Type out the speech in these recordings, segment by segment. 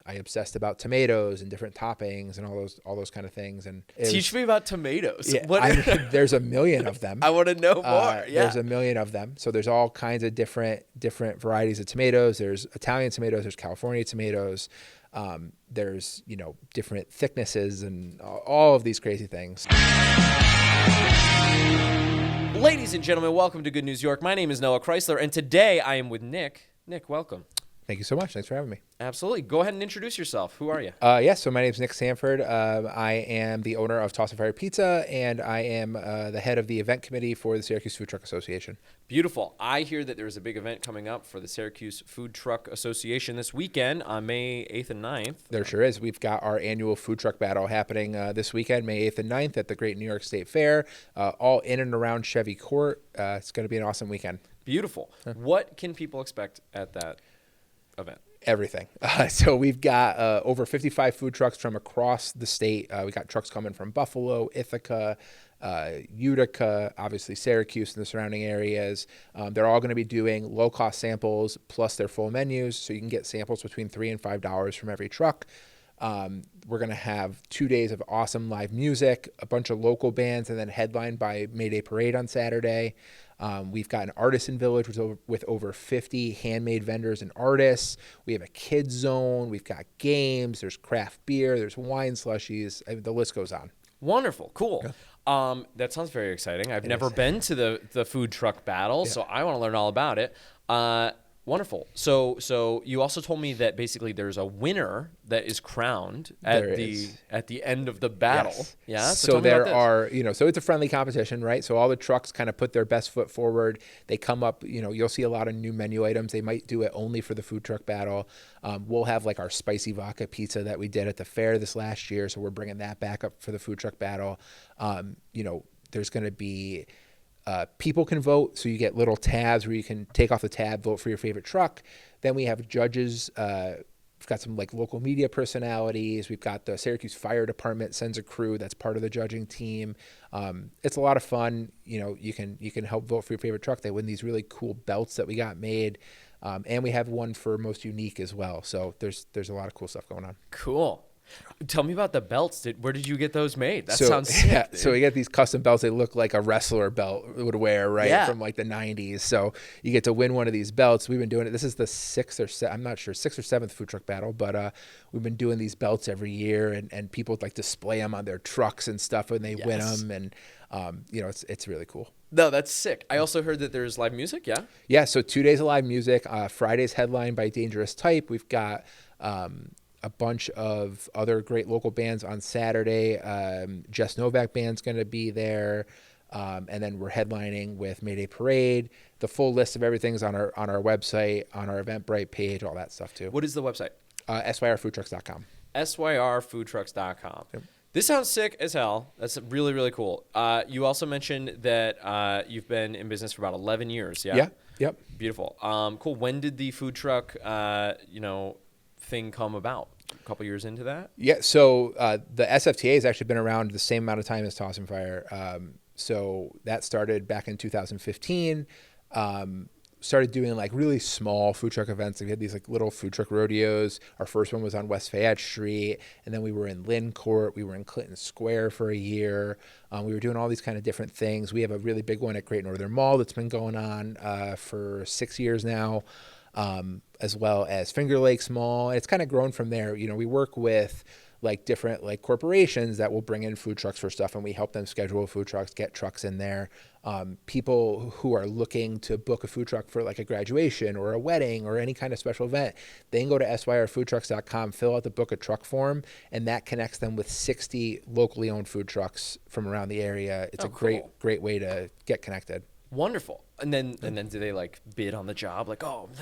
I obsessed about tomatoes and different toppings and all those kind of things. And teach me about tomatoes. Yeah, What? there's a million of them. I want to know more. There's a million of them. So there's all kinds of different varieties of tomatoes. There's Italian tomatoes. There's California tomatoes. There's, different thicknesses and all of these crazy things. Ladies and gentlemen, welcome to Good News York. My name is Noah Chrysler, and today I am with Nick. Nick, welcome. Thank you so much. Thanks for having me. Absolutely. Go ahead and introduce yourself. Who are you? So my name is Nick Sanford. I am the owner of Toss and Fire Pizza, and I am the head of the event committee for the Syracuse Food Truck Association. Beautiful. I hear that there's a big event coming up for the Syracuse Food Truck Association this weekend on May 8th and 9th. There sure is. We've got our annual food truck battle happening this weekend, May 8th and 9th at the Great New York State Fair, all in and around Chevy Court. It's going to be an awesome weekend. Beautiful. What can people expect at that event? Everything. So we've got over 55 food trucks from across the state. We got trucks coming from Buffalo, Ithaca, Utica, obviously Syracuse and the surrounding areas. They're all going to be doing low-cost samples plus their full menus, so you can get samples between $3 and $5 from every truck. We're going to have 2 days of awesome live music, a bunch of local bands, and then headlined by Mayday Parade on Saturday. We've got an artisan village with over 50 handmade vendors and artists. We have a kids zone. We've got games. There's craft beer. There's wine slushies. The list goes on. Wonderful. Cool. Yeah. That sounds very exciting. I've never been to the food truck battle, so I want to learn all about it. Wonderful. So you also told me that basically there's a winner that is crowned at the end of the battle. Yes. Yeah. So there are, so it's a friendly competition, right? So all the trucks kind of put their best foot forward. They come up, you'll see a lot of new menu items. They might do it only for the food truck battle. We'll have like our spicy vodka pizza that we did at the fair this last year. So we're bringing that back up for the food truck battle. There's going to be people can vote, so you get little tabs where you can take off the tab, vote for your favorite truck. Then we have judges. We've got some like local media personalities. We've got the Syracuse Fire Department sends a crew that's part of the judging team. It's a lot of fun. You can help vote for your favorite truck. They win these really cool belts that we got made, and we have one for most unique as well. So there's a lot of cool stuff going on. Cool. Tell me about the belts. Where did you get those made? That sounds sick. Yeah, so we get these custom belts. They look like a wrestler belt would wear, right? Yeah. From like the 90s. So you get to win one of these belts. We've been doing it. This is the sixth or seventh food truck battle, but we've been doing these belts every year, and people like display them on their trucks and stuff when they win them, and it's really cool. No, that's sick. I also heard that there's live music. Yeah. Yeah. So 2 days of live music. Friday's headlined by Dangerous Type. We've got a bunch of other great local bands on Saturday. Jess Novak Band's going to be there. And then we're headlining with Mayday Parade. The full list of everything's on our website, on our Eventbrite page, all that stuff too. What is the website? SYRfoodtrucks.com. SYRfoodtrucks.com. Yep. This sounds sick as hell. That's really, really cool. You also mentioned that you've been in business for about 11 years. Yeah. Yeah. Yep. Beautiful. Cool. When did the food truck, thing come about? A couple years into that? Yeah. So the SFTA has actually been around the same amount of time as Toss and Fire. So that started back in 2015. Started doing like really small food truck events. We had these like little food truck rodeos. Our first one was on West Fayette Street, and then we were in Lynn Court. We were in Clinton Square for a year. We were doing all these kind of different things. We have a really big one at Great Northern Mall that's been going on for 6 years now, as well as Finger Lakes Mall. It's kind of grown from there. We work with like different like corporations that will bring in food trucks for stuff, and we help them schedule food trucks, get trucks in there. People who are looking to book a food truck for like a graduation or a wedding or any kind of special event, they can go to syrfoodtrucks.com, fill out the book a truck form, and that connects them with 60 locally owned food trucks from around the area. It's great way to get connected. Wonderful. And then do they like bid on the job?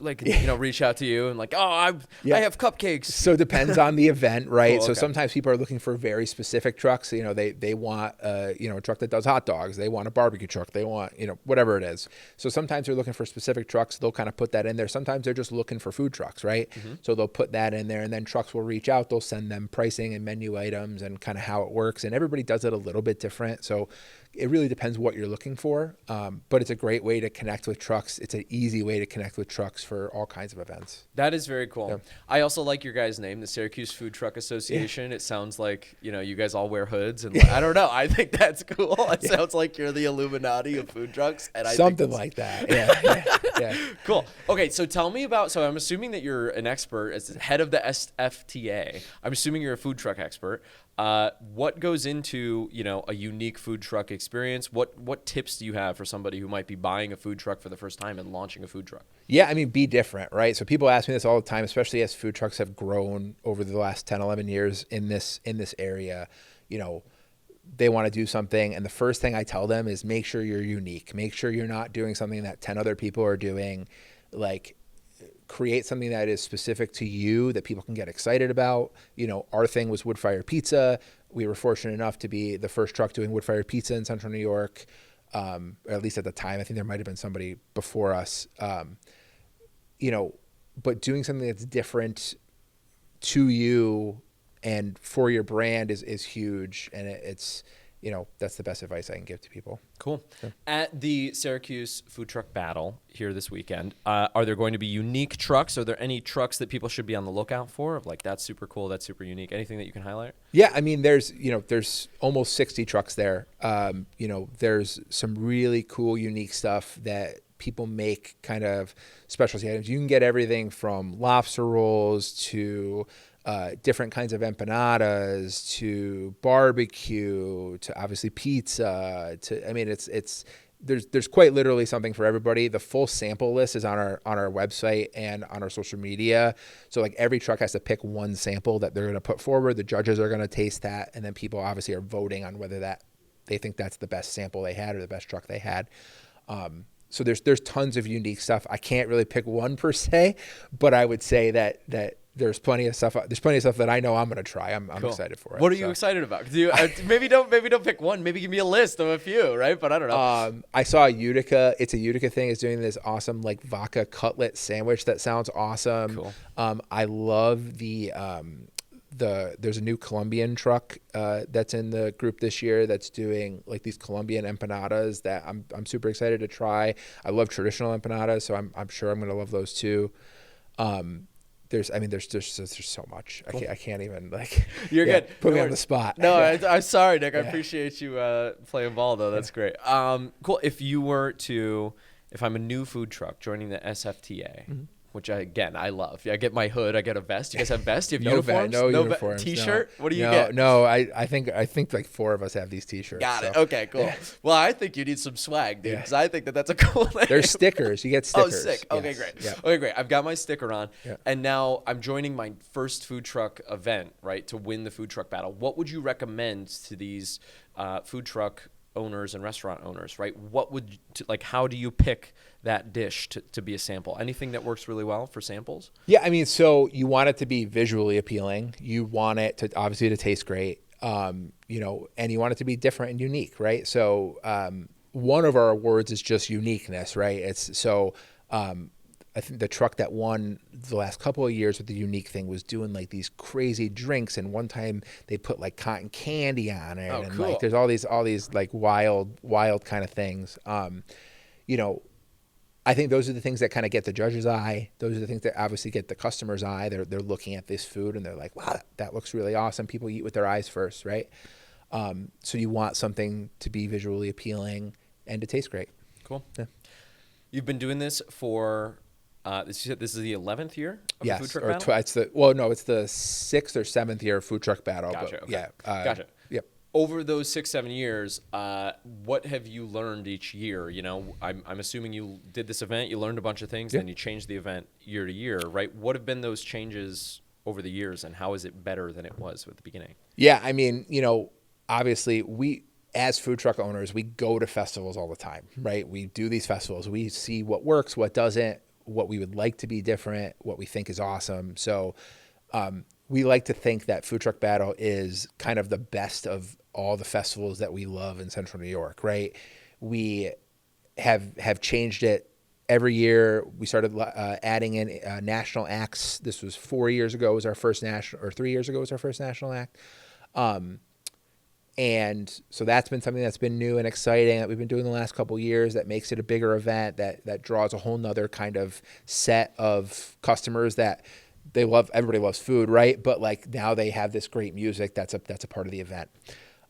Like, reach out to you and like, I have cupcakes. So it depends on the event, right? Cool, so okay. sometimes people are looking for very specific trucks. They want, a truck that does hot dogs. They want a barbecue truck. They want, whatever it is. So sometimes they're looking for specific trucks. They'll kind of put that in there. Sometimes they're just looking for food trucks, right? Mm-hmm. So they'll put that in there, and then trucks will reach out. They'll send them pricing and menu items and kind of how it works. And everybody does it a little bit different. So it really depends what you're looking for. But it's a great way way to connect with trucks. It's an easy way to connect with trucks for all kinds of events. That is very cool. Yeah. I also like your guys' name, the Syracuse Food Truck Association. It sounds like, you guys all wear hoods, and I don't know. I think that's cool. It sounds like you're the Illuminati of food trucks. And Something like that. Yeah. Cool. Okay, so tell me about, so I'm assuming that you're an expert as the head of the SFTA. I'm assuming you're a food truck expert. What goes into, a unique food truck experience? What tips do you have for somebody who might be buying a food truck for the first time and launching a food truck? Yeah, I mean, be different, right? So people ask me this all the time, especially as food trucks have grown over the last 10, 11 years in this area. They want to do something, and the first thing I tell them is make sure you're unique. Make sure you're not doing something that 10 other people are doing. Like, create something that is specific to you that people can get excited about. Our thing was wood fire pizza. We were fortunate enough to be the first truck doing wood fire pizza in Central New York. Or at least at the time, I think there might've been somebody before us, but doing something that's different to you and for your brand is huge. And it's, that's the best advice I can give to people. Cool. Yeah. At the Syracuse Food Truck Battle here this weekend, are there going to be unique trucks? Are there any trucks that people should be on the lookout for? Like, that's super cool, that's super unique. Anything that you can highlight? Yeah, I mean, there's almost 60 trucks there. There's some really cool, unique stuff that people make kind of specialty items. You can get everything from lobster rolls to different kinds of empanadas to barbecue to obviously pizza there's quite literally something for everybody. The full sample list is on our website and on our social media. So like every truck has to pick one sample that they're going to put forward. The judges are going to taste that, and then people obviously are voting on whether that they think that's the best sample they had or the best truck they had. So there's tons of unique stuff. I can't really pick one per se, but I would say that there's plenty of stuff. There's plenty of stuff that I know I'm going to try. I'm cool. Excited for it. What are you excited about? Maybe don't pick one. Maybe give me a list of a few, right? But I don't know. I saw Utica. It's a Utica thing. Is doing this awesome like vodka cutlet sandwich that sounds awesome. Cool. I love there's a new Colombian truck that's in the group this year that's doing like these Colombian empanadas that I'm super excited to try. I love traditional empanadas, so I'm sure I'm going to love those too. There's so much. Cool. I can't even You're good. Put me on the spot. No, I'm sorry, Nick. I appreciate you playing ball though. That's great. Cool. If I'm a new food truck joining the SFTA, mm-hmm. which I love. Yeah, I get my hood. I get a vest. You guys have vests? You have uniforms? No uniforms. T-shirt? No. What do you get? No. I think like 4 of us have these T-shirts. Got it. Okay, cool. Yeah. Well, I think you need some swag, dude, because I think that's a cool thing. There's stickers. You get stickers. Oh, sick. Okay, great. Yeah. Okay, great. I've got my sticker on, and now I'm joining my first food truck event, right, to win the food truck battle. What would you recommend to these food truck owners and restaurant owners, right? How do you pick that dish to be a sample? Anything that works really well for samples? Yeah, I mean, so you want it to be visually appealing. You want it to obviously to taste great, and you want it to be different and unique, right? So one of our awards is just uniqueness, right? I think the truck that won the last couple of years with the unique thing was doing like these crazy drinks, and one time they put like cotton candy on it, and cool. like there's all these like wild kind of things. I think those are the things that kind of get the judge's eye. Those are the things that obviously get the customer's eye. They're looking at this food and they're like, wow, that looks really awesome. People eat with their eyes first, right? So you want something to be visually appealing and to taste great. Cool. Yeah. You've been doing this for. This is the 11th year of the food truck battle? It's the 6th or 7th year of food truck battle. Gotcha. But, okay. Gotcha. Yep. Over those 6-7 years, what have you learned each year? I'm assuming you did this event, you learned a bunch of things, then you changed the event year to year, right? What have been those changes over the years, and how is it better than it was at the beginning? Yeah, I mean, obviously we, as food truck owners, we go to festivals all the time, right? We do these festivals. We see what works, what doesn't, what we would like to be different, what we think is awesome. So we like to think that Food Truck Battle is kind of the best of all the festivals that we love in Central New York, right? We have changed it every year. We started adding in national acts. This was 4 years ago was our first national, or 3 years ago was our first national act. And so that's been something that's been new and exciting that we've been doing the last couple of years that makes it a bigger event that draws a whole nother kind of set of customers that they love. Everybody loves food, right? But like now they have this great music that's a part of the event.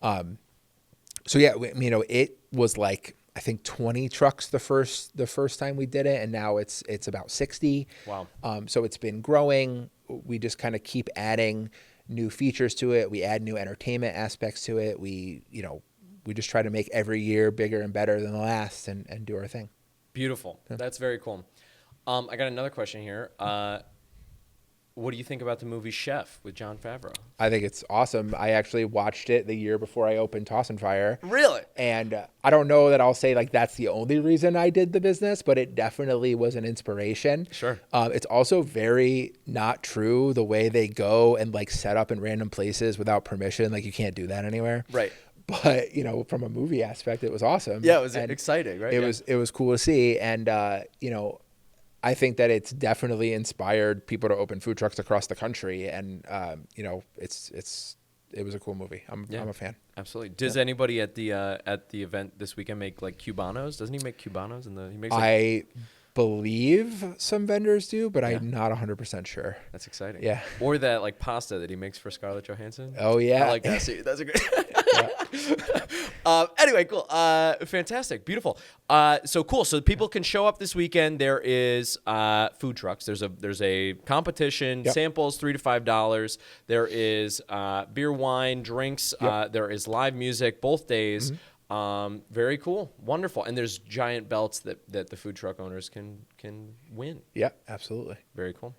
So yeah, it was like, I think 20 trucks the first time we did it, and now it's about 60. Wow. So it's been growing. We just kind of keep adding new features to it. We add new entertainment aspects to it. We just try to make every year bigger and better than the last and do our thing. Beautiful. Yeah. That's very cool. I got another question here. What do you think about the movie Chef with Jon Favreau? I think it's awesome. I actually watched it the year before I opened Toss and Fire. Really? And I don't know that I'll say like that's the only reason I did the business, but it definitely was an inspiration. Sure. It's also very not true the way they go and like set up in random places without permission. Like you can't do that anywhere. Right. But from a movie aspect, it was awesome. Yeah, it was exciting, right? It was cool to see, and I think that it's definitely inspired people to open food trucks across the country, and it was a cool movie. I'm a fan. Absolutely. Does anybody at the event this weekend make like Cubanos? Doesn't he make Cubanos he makes? I believe some vendors do, but I'm not 100% sure. That's exciting. Yeah. Or that like pasta that he makes for Scarlett Johansson. Oh yeah. I like that. See, that's a great. Anyway, cool. Fantastic. Beautiful. So cool. So people can show up this weekend. There is food trucks. There's a competition. Yep. Samples $3 to $5. There is beer, wine, drinks. Yep. There is live music both days. Mm-hmm. Very cool. Wonderful. And there's giant belts that the food truck owners can win. Yeah, absolutely. Very cool.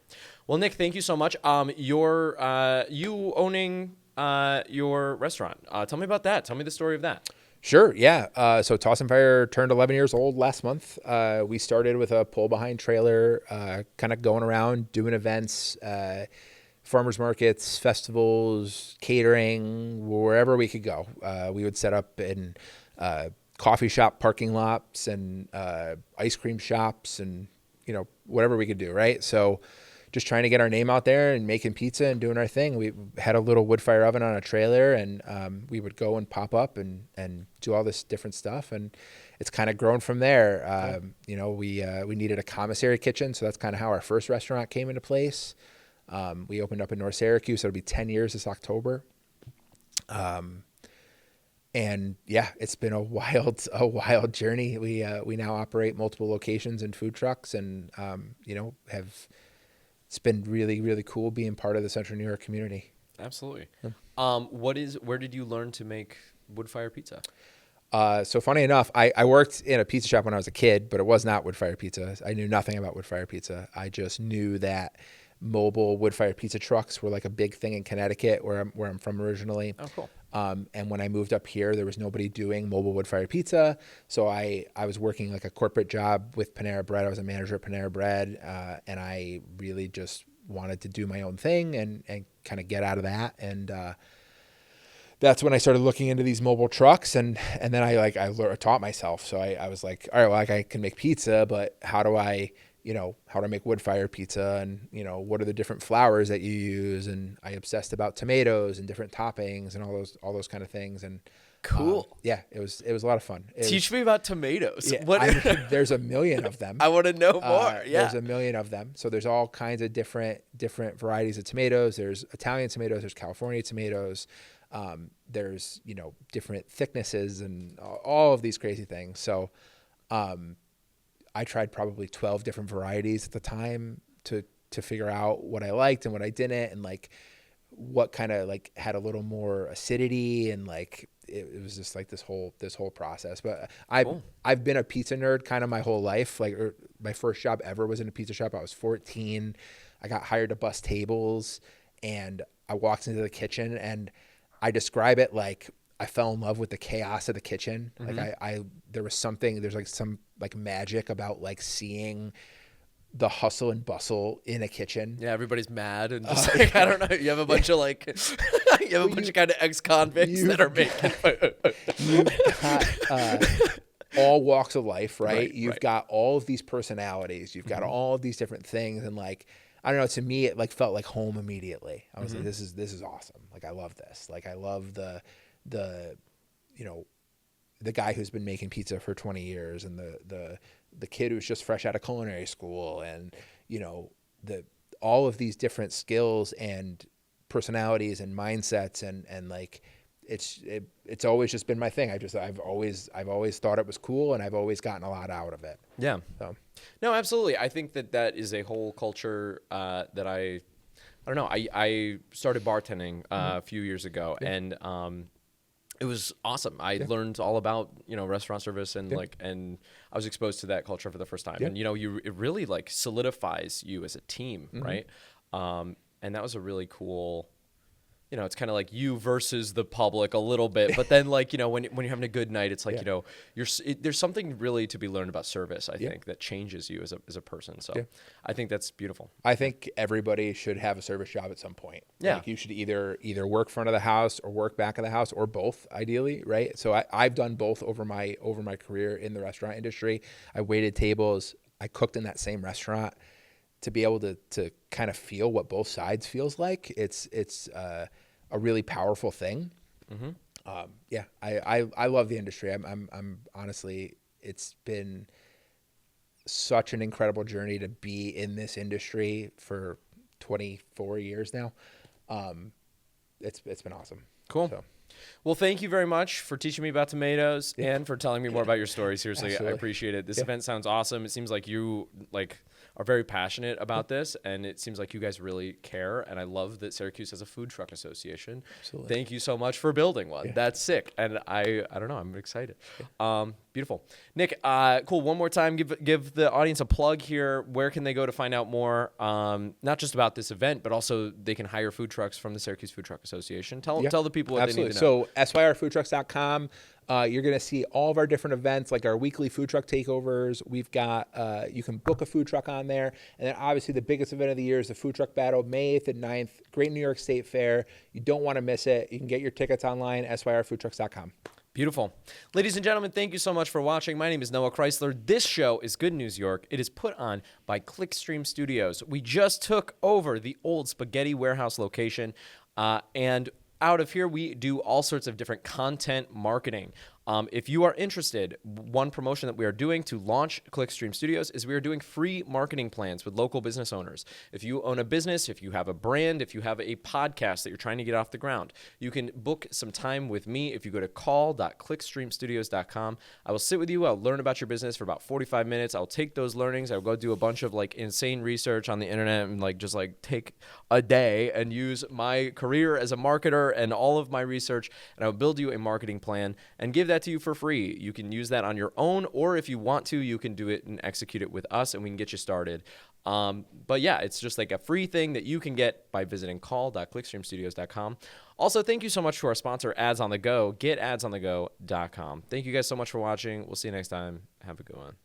Well, Nick, thank you so much. You owning your restaurant. Tell me about that. Tell me the story of that. Sure. Yeah. So Toss and Fire turned 11 years old last month. We started with a pull behind trailer, kind of going around doing events, farmers markets, festivals, catering, wherever we could go. We would set up in coffee shop parking lots and ice cream shops and, whatever we could do. Right. So just trying to get our name out there and making pizza and doing our thing. We had a little wood fire oven on a trailer, and we would go and pop up and do all this different stuff. And it's kind of grown from there. We needed a commissary kitchen. So that's kind of how our first restaurant came into place. We opened up in North Syracuse. So it'll be 10 years this October. And yeah, it's been a wild journey. We now operate multiple locations and food trucks, and it's been really, really cool being part of the Central New York community. Absolutely. Yeah. Where did you learn to make wood fire pizza? So funny enough, I worked in a pizza shop when I was a kid, but it was not wood fire pizza. I knew nothing about wood fire pizza. I just knew that mobile wood fire pizza trucks were like a big thing in Connecticut, where I'm from originally. Oh, cool. And when I moved up here, there was nobody doing mobile wood fire pizza. So I was working like a corporate job with Panera Bread. I was a manager at Panera Bread. And I really just wanted to do my own thing and kind of get out of that. And, that's when I started looking into these mobile trucks, and then I taught myself. So I was like, all right, well, I can make pizza, but how do I make wood fire pizza, and what are the different flours that you use? And I obsessed about tomatoes and different toppings and all those kind of things. And cool. Yeah, it was a lot of fun. Teach me about tomatoes. Yeah, there's a million of them. I want to know more. Yeah, there's a million of them. So there's all kinds of different varieties of tomatoes. There's Italian tomatoes. There's California tomatoes. There's different thicknesses and all of these crazy things. So I tried probably 12 different varieties at the time to figure out what I liked and what I didn't, and like what kind of like had a little more acidity, and like it was just like this whole process. But I've been a pizza nerd kind of my whole life. Like my first job ever was in a pizza shop. I was 14. I got hired to bus tables, and I walked into the kitchen, and I describe it like I fell in love with the chaos of the kitchen. Mm-hmm. Like there's like some like magic about like seeing the hustle and bustle in a kitchen. Yeah, everybody's mad and just like, I don't know. You have a bunch of like, you have a bunch of kind of ex-convicts that are making. You've got all walks of life, right? You've got all of these personalities. You've got all of these different things, and like, I don't know. To me, it like felt like home immediately. I was like, this is awesome. Like I love this. Like I love the you know, the guy who's been making pizza for 20 years and the kid who's just fresh out of culinary school, and, you know, all of these different skills and personalities and mindsets, and like, it's always just been my thing. I've always thought it was cool, and I've always gotten a lot out of it. Yeah. So. No, absolutely. I think that is a whole culture that I don't know. I started bartending a few years ago, and it was awesome. I learned all about, you know, restaurant service, and and I was exposed to that culture for the first time. And, you know, it really like solidifies you as a team, right? And that was a really cool, you know, it's kind of like you versus the public a little bit, but then, like, you know, when you're having a good night, it's like, you know, there's something really to be learned about service, I think, that changes you as a person. So I think that's beautiful. I think everybody should have a service job at some point. Yeah. Like, you should either work front of the house or work back of the house, or both, ideally, right? So I've done both over my career in the restaurant industry. I waited tables. I cooked in that same restaurant. To be able to kind of feel what both sides feels like, it's a really powerful thing. I love the industry. I'm honestly, it's been such an incredible journey to be in this industry for 24 years now. It's been awesome. Cool. So. Well, thank you very much for teaching me about tomatoes and for telling me more about your story. Seriously, Absolutely. I appreciate it. This event sounds awesome. It seems like you are very passionate about this, and it seems like you guys really care. And I love that Syracuse has a food truck association. Absolutely. Thank you so much for building one. That's sick. And I don't know, I'm excited. Beautiful. Nick, cool. One more time, give the audience a plug here. Where can they go to find out more, not just about this event, but also they can hire food trucks from the Syracuse Food Truck Association. Tell the people what they need to know. So syrfoodtrucks.com, you're going to see all of our different events, like our weekly food truck takeovers. We've got, you can book a food truck on there. And then obviously the biggest event of the year is the Food Truck Battle, May 8th and 9th, Great New York State Fair. You don't want to miss it. You can get your tickets online, syrfoodtrucks.com. Beautiful. Ladies and gentlemen, thank you so much for watching. My name is Noah Chrysler. This show is Good News York. It is put on by Clickstream Studios. We just took over the old Spaghetti Warehouse location, and out of here, we do all sorts of different content marketing. If you are interested, one promotion that we are doing to launch Clickstream Studios is we are doing free marketing plans with local business owners. If you own a business, if you have a brand, if you have a podcast that you're trying to get off the ground, you can book some time with me if you go to call.clickstreamstudios.com. I will sit with you. I'll learn about your business for about 45 minutes. I'll take those learnings. I'll go do a bunch of like insane research on the internet and like just like take a day and use my career as a marketer and all of my research, and I'll build you a marketing plan and give that to you for free. You can use that on your own, or if you want to, you can do it and execute it with us, and we can get you started. But yeah, it's just like a free thing that you can get by visiting call.clickstreamstudios.com. Also, thank you so much to our sponsor, Ads on the Go. GetAdsOnTheGo.com. Thank you guys so much for watching. We'll see you next time. Have a good one.